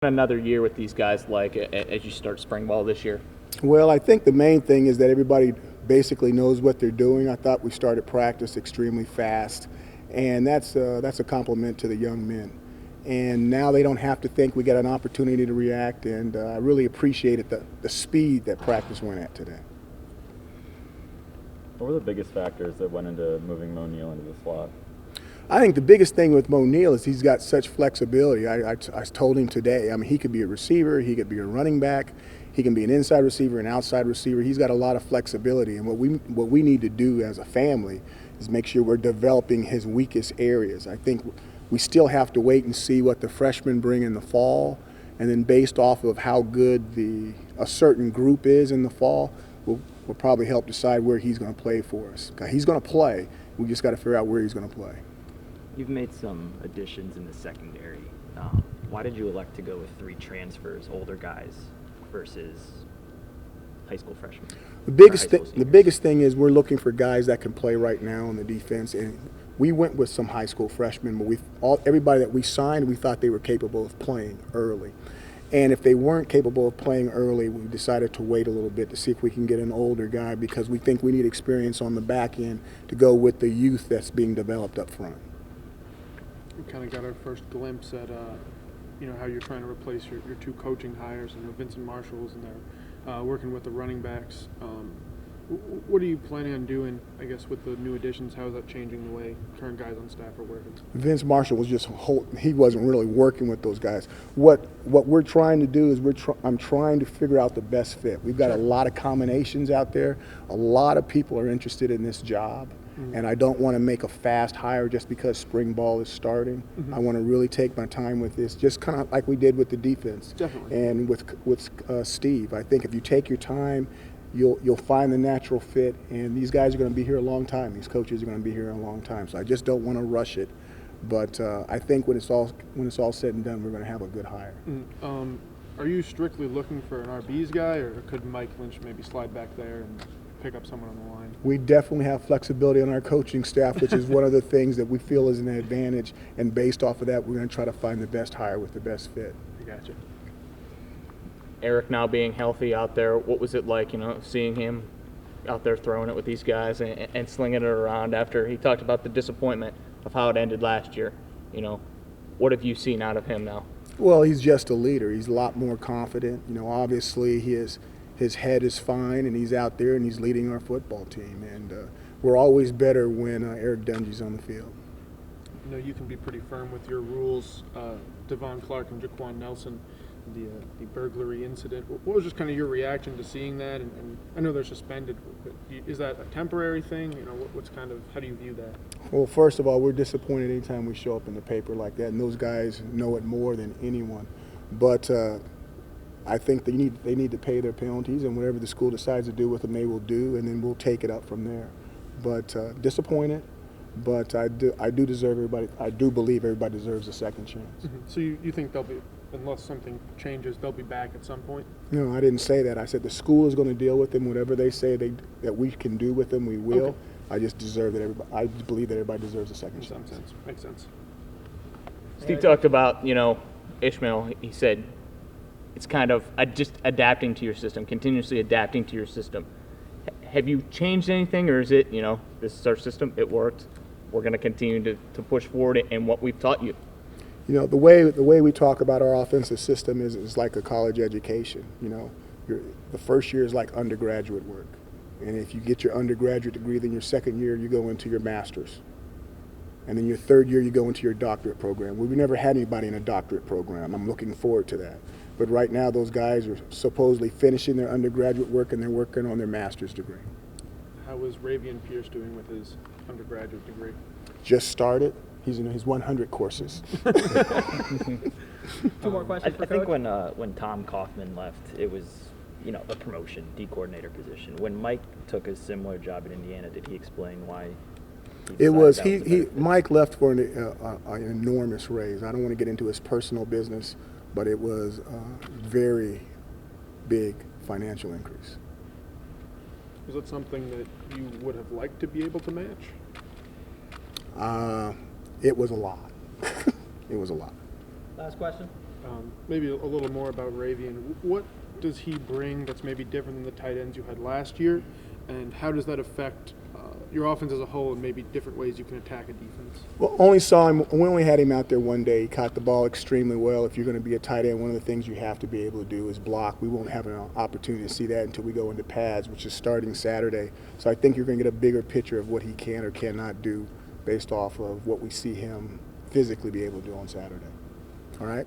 Another year with these guys like as you start spring ball this year? Well, I think the main thing is that everybody basically knows what they're doing. I thought we started practice extremely fast, and that's a compliment to the young men. And now they don't have to think. We got an opportunity to react, and I really appreciated the speed that practice went at today. What were the biggest factors that went into moving Mo Neal into the slot? I think the biggest thing with Mo Neal is he's got such flexibility. I told him today, I mean, he could be a receiver, he could be a running back, he can be an inside receiver, an outside receiver. He's got a lot of flexibility, and what we need to do as a family is make sure we're developing his weakest areas. I think we still have to wait and see what the freshmen bring in the fall, and then based off of how good a certain group is in the fall, we'll probably help decide where he's going to play for us. He's going to play. We just got to figure out where he's going to play. You've made some additions in the secondary. Why did you elect to go with 3 transfers, older guys, versus high school freshmen? The biggest thing is we're looking for guys that can play right now on the defense, and we went with some high school freshmen, but everybody that we signed, we thought they were capable of playing early. And if they weren't capable of playing early, we decided to wait a little bit to see if we can get an older guy, because we think we need experience on the back end to go with the youth that's being developed up front. We kind of got our first glimpse at how you're trying to replace your 2 coaching hires. Vincent Marshall's and they're working with the running backs. What are you planning on doing, I guess, with the new additions? How is that changing the way current guys on staff are working? Vince Marshall was he wasn't really working with those guys. What we're trying to do is I'm trying to figure out the best fit. We've got a lot of combinations out there. A lot of people are interested in this job. And I don't want to make a fast hire just because spring ball is starting. I want to really take my time with this, just kind of like we did with the defense. Definitely. And with Steve. I think if you take your time, you'll find the natural fit. And these guys are going to be here a long time. These coaches are going to be here a long time. So I just don't want to rush it. But I think when it's all said and done, we're going to have a good hire. Are you strictly looking for an RB's guy, or could Mike Lynch maybe slide back there and pick up someone on the line? We definitely have flexibility on our coaching staff, which is one of the things that we feel is an advantage. And based off of that, we're going to try to find the best hire with the best fit. I gotcha. Eric now being healthy out there, what was it like, seeing him out there throwing it with these guys and slinging it around after he talked about the disappointment of how it ended last year? What have you seen out of him now? Well, he's just a leader. He's a lot more confident. Obviously his head is fine, and he's out there and he's leading our football team. And we're always better when Eric Dungy's on the field. You can be pretty firm with your rules. Devon Clark and Jaquan Nelson, the burglary incident. What was just kind of your reaction to seeing that? And I know they're suspended, but is that a temporary thing? How do you view that? Well, first of all, we're disappointed anytime we show up in the paper like that, and those guys know it more than anyone. But I think they need to pay their penalties, and whatever the school decides to do with them, they will do, and then we'll take it up from there. But disappointed, but I do deserve everybody. I do believe everybody deserves a second chance. So you think they'll be, unless something changes, they'll be back at some point? No, I didn't say that. I said the school is going to deal with them. Whatever they say that we can do with them, we will. Okay. I just deserve that I believe that everybody deserves a second chance. Makes sense. Steve talked about, Ishmael. He said it's kind of just adapting to your system, continuously adapting to your system. Have you changed anything, or is it, this is our system, it worked, we're going to continue to push forward in what we've taught you? The way we talk about our offensive system is like a college education. The first year is like undergraduate work. And if you get your undergraduate degree, then your second year you go into your master's. And then your third year you go into your doctorate program. We've never had anybody in a doctorate program. I'm looking forward to that. But right now those guys are supposedly finishing their undergraduate work and they're working on their master's degree. How is Ravian Pierce doing with his undergraduate degree? Just started. He's in his 100 courses. 2 more questions for I think Coach? when Tom Kaufman left, it was a promotion, D coordinator position. When Mike took a similar job in Indiana, did he explain why? Mike left for an enormous raise. I don't want to get into his personal business, but it was a very big financial increase. Is that something that you would have liked to be able to match? It was a lot. It was a lot. Last question. Maybe a little more about Ravian. What does he bring that's maybe different than the tight ends you had last year, and how does that affect your offense as a whole and maybe different ways you can attack a defense? Well, we only had him out there one day. He caught the ball extremely well. If you're going to be a tight end, one of the things you have to be able to do is block. We won't have an opportunity to see that until we go into pads, which is starting Saturday. So I think you're going to get a bigger picture of what he can or cannot do based off of what we see him physically be able to do on Saturday. All right?